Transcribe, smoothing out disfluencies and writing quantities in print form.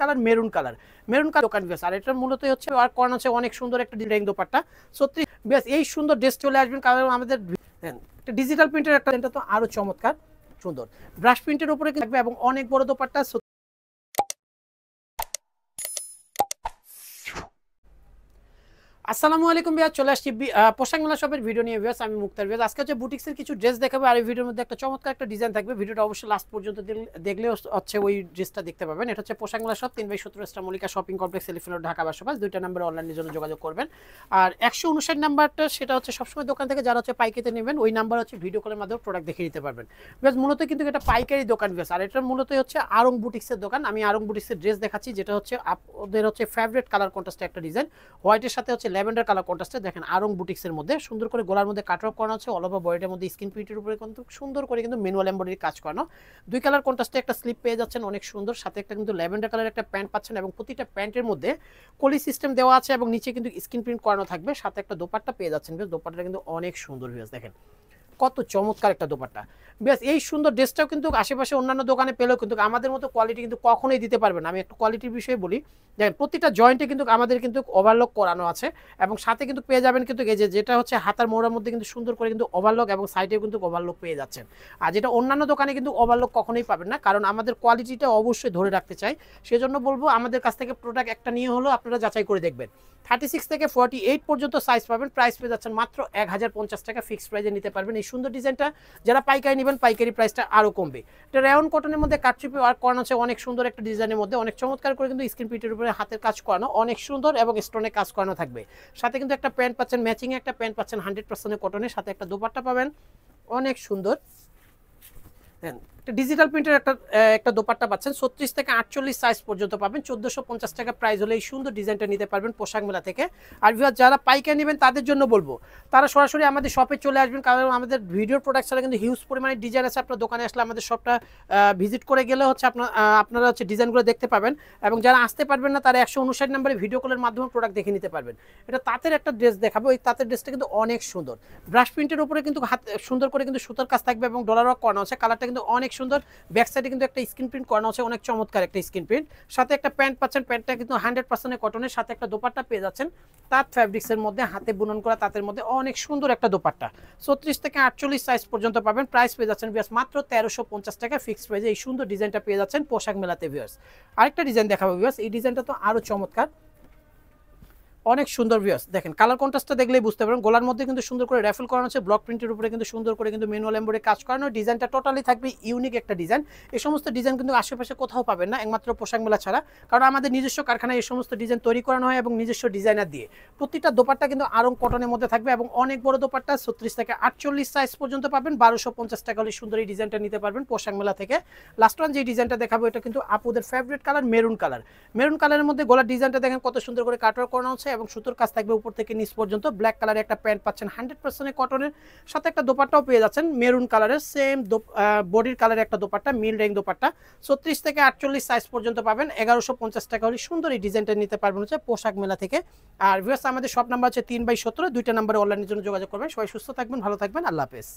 Colour maroon colour দোকান বেশ। আর এটা মূলত হচ্ছে আর কর্ন আছে অনেক সুন্দর একটা ডিজাইন দোপাট্টা। সত্যি বেশ এই সুন্দর ড্রেস চলে আসবেন, কারণ আমাদের একটা ডিজিটাল প্রিন্টের একটা, এটা তো আরো চমৎকার সুন্দর ব্রাশ প্রিন্টের উপরে থাকবে এবং অনেক বড় দোপাট্টা। আসসালামু আলাইকুম ভাইয়া, চলে আসছি পোশাক মেলা শপের ভিডিও নিয়ে। ভিউয়ার্স আমি মুক্তার ভিউয়ার্স, আজকে হচ্ছে বুটিক্সের কিছু ড্রেস দেখাবো আর এই ভিডিওর মধ্যে একটা চমৎকার একটা ডিজাইন থাকবে। ভিডিওটা অবশ্যই লাস্ট পর্যন্ত দেখলে হচ্ছে ওই ড্রেসটা দেখতে পাবেন। এটা হচ্ছে পোশাক মেলা shop 3/17 Mallika shopping complex, elephant road, Dhaka 12/5। দুইটা নাম্বার অনলাইনের জন্য যোগাযোগ করবেন। আর 159 নাম্বারটা সেটা হচ্ছে সবসময় দোকান থেকে যারা হচ্ছে পাইকারিতে নেবেন ওই নাম্বার হচ্ছে ভিডিও কলের মাধ্যমে প্রোডাক্ট দেখিয়ে দিতে পারবেন। ভিউয়ার্স মূলত কিন্তু এটা পাইকারি দোকান ভিউয়ার্স, আর এটা মূলত হচ্ছে আরং বুটিক্সের দোকান। আমি আরং বুটিক্সের ড্রেস দেখাচ্ছি, যেটা হচ্ছে ওদের হচ্ছে ফেভারিট কালার কন্ট্রাস্টে একটা ডিজাইন, হোয়াইটের সাথে হচ্ছে ল্যাভেন্ডার কালার কন্ট্রাস্টে। দেখেন আরং বুটিক্সের মধ্যে সুন্দর করে গলার মধ্যে কাটওয়ার্ক করানো আছে, অল ওভার বডির মধ্যে স্কিন প্রিন্টের উপরে কিন্তু সুন্দর করে কিন্তু ম্যানুয়াল এমব্রয়ডারি কাজ করানো। দুই কালার কন্ট্রাস্টে একটা স্লিপ পেয়ে যাচ্ছেন অনেক সুন্দর, সাথে একটা কিন্তু ল্যাভেন্ডার কালার একটা প্যান্ট পাচ্ছেন এবং প্রতিটা প্যান্টের মধ্যে কলি সিস্টেম দেওয়া আছে এবং নিচে কিন্তু স্কিন প্রিন্ট করানো থাকবে, সাথে একটা দোপাট্টা পেয়ে যাচ্ছেন। দোপাট্টাটা কিন্তু অনেক সুন্দর ভিউয়ার্স, দেখেন কত চমৎকার একটা দোপাট্টা। বেশ এই সুন্দর ড্রেসটাও কিন্তু আশেপাশে অন্যান্য দোকানে পেলেও কিন্তু আমাদের মতো কোয়ালিটি কিন্তু কখনোই দিতে পারবে না। আমি একটু কোয়ালিটির বিষয়ে বলি, দেখেন প্রতিটা জয়েন্টে কিন্তু আমাদের কিন্তু ওভারলক করানো আছে এবং সাথে কিন্তু পেয়ে যাবেন কিন্তু এই যেটা হচ্ছে হাতার মোড়ার মধ্যে কিন্তু সুন্দর করে কিন্তু ওভারলক এবং সাইডে কিন্তু ওভারলক পেয়ে যাচ্ছেন। আর যেটা অন্যান্য দোকানে কিন্তু ওভারলক কখনোই পাবেন না, কারণ আমাদের কোয়ালিটিটা অবশ্যই ধরে রাখতে চাই। সেজন্য বলবো আমাদের কাছ থেকে প্রোডাক্ট একটা নিয়ে হলেও আপনারা যাচাই করে দেখবেন। 36 থেকে 48 পর্যন্ত সাইজ পাবেন। প্রাইস পেয়ে যাচ্ছেন মাত্র 1050 টাকা, ফিক্সড প্রাইসে নিতে পারবেন। এই সুন্দর ডিজাইনটা যারা পাইকারি নেবেন পাইকারি প্রাইসটা আরও কমবে। এটা রেয়ন কটনের মধ্যে কাটচুপি ওয়ার্ক করানো আছে অনেক সুন্দর একটা ডিজাইনের মধ্যে, অনেক চমৎকার করে কিন্তু স্ক্রিন প্রিন্টের উপরে হাতের কাজ করানো অনেক সুন্দর এবং স্টোনে কাজ করানো থাকবে। সাথে কিন্তু একটা প্যান্ট পাচ্ছেন, ম্যাচিং একটা প্যান্ট পাচ্ছেন 100% কটনের, সাথে একটা দোপাট্টা পাবেন অনেক সুন্দর। ডিজিটাল প্রিন্টের একটা দোপাট্টা পাচ্ছেন 36 থেকে 48 সাইজ পর্যন্ত পাবেন। 1450 টাকা প্রাইস হলে এই সুন্দর ডিজাইনটা নিতে পারবেন পোশাক মেলা থেকে। আর যারা পাইকারি নেবেন তাদের জন্য বলবো তারা সরাসরি আমাদের শপে চলে আসবেন, কারণ আমাদের ভিডিওর প্রোডাক্ট ছাড়া কিন্তু হিউজ পরিমাণে ডিজাইন আছে। আপনার দোকানে আসলে আমাদের শপটা ভিজিট করে গেলে হচ্ছে আপনারা হচ্ছে ডিজাইনগুলো দেখতে পাবেন, এবং যারা আসতে পারবেন না তারা 159 নম্বরে ভিডিও কলের মাধ্যমে প্রোডাক্ট দেখে নিতে পারবেন। এটা তাঁতের একটা ড্রেস দেখাবো, এই তাঁতের ড্রেসটা কিন্তু অনেক সুন্দর, ব্রাশ প্রিন্টের উপরে কিন্তু হাত সুন্দর করে কিন্তু সুতার কাজ থাকবে এবং ডলার ওয়ার্ক করানো আছে। কালারটা কিন্তু অনেক সুন্দর, ব্যাক সাইডে কিন্তু একটা স্ক্রিন প্রিন্ট করানো আছে অনেক চমৎকার একটা স্ক্রিন প্রিন্ট, সাথে একটা প্যান্ট পাচ্ছেন, প্যান্টটা কিন্তু 100% কটনের, সাথে একটা দোপাট্টা পেয়ে যাচ্ছেন তাঁত ফ্যাব্রিক্সের মধ্যে, হাতে বুনন করা তাঁতের মধ্যে অনেক সুন্দর একটা দোপাট্টা। 36 থেকে 48 সাইজ পর্যন্ত পাবেন। প্রাইস পেয়ে যাচ্ছেন ভিউয়ার্স মাত্র 1350 টাকা, ফিক্সড প্রাইসে এই সুন্দর ডিজাইনটা পেয়ে যাচ্ছেন পোশাক মেলাতে ভিউয়ার্স। আরেকটা ডিজাইন দেখাবো ভিউয়ার্স, এই ডিজাইনটা তো আরো চমৎকার, অনেক সুন্দর ভিউয়ার্স। দেখেন কালার কন্ট্রাস্টটা দেখলেই বুঝতে পারবেন, গলার মধ্যে কিন্তু সুন্দর করে র্যাফেল করানো আছে, ব্লক প্রিন্টের উপরে কিন্তু সুন্দর করে কিন্তু ম্যানুয়াল এমব্রয়ডারি কাজ করানো। ডিজাইনটা টোটালি থাকবে ইউনিক একটা ডিজাইন। এই সমস্ত ডিজাইন কিন্তু আশেপাশে কোথাও পাবেন না একমাত্র পোশাক মেলা ছাড়া, কারণ আমাদের নিজস্ব কারখানায় এই সমস্ত ডিজাইন তৈরি করানো হয় এবং নিজস্ব ডিজাইনার দিয়ে। প্রতিটা দোপাট্টা কিন্তু আরং কটনের মধ্যে থাকবে এবং অনেক বড় দোপাট্টা, 36 থেকে 48 সাইজ পর্যন্ত পাবেন। 1250 টাকা হলে সুন্দর এই ডিজাইনটা নিতে পারবেন পোশাক মেলা থেকে। লাস্ট ওয়ান যে ডিজাইনটা দেখাবো এটা কিন্তু আপুদের ফেভারিট কালার মেরুন কালারের মধ্যে গলার ডিজাইনটা দেখেন কত সুন্দর করে কাটওয়ার্ক করানো আছে এবং সুতোর কাজ থাকবে উপর থেকে নিচ পর্যন্ত। ব্ল্যাক কালারের একটা প্যান্ট পাচ্ছেন 100% কটনের, সাথে একটা দোপাট্টাও পেয়ে যাচ্ছেন মেরুন কালারের, সেম বডির কালারের একটা দোপাট্টা, মিল রেং দোপাট্টা। 36 থেকে 48 সাইজ পর্যন্ত পাবেন। 1150 টাকা হলে সুন্দর এই ডিজাইনটা নিতে পারবেন হচ্ছে পোশাক মেলা থেকে। আর ভিউয়ার্স আমাদের শপ নাম্বার হচ্ছে 3/17, দুইটা নাম্বারে অনলাইনের জন্য যোগাযোগ করবেন। সবাই সুস্থ থাকবেন, ভালো থাকবেন, আল্লাহ হাফেজ।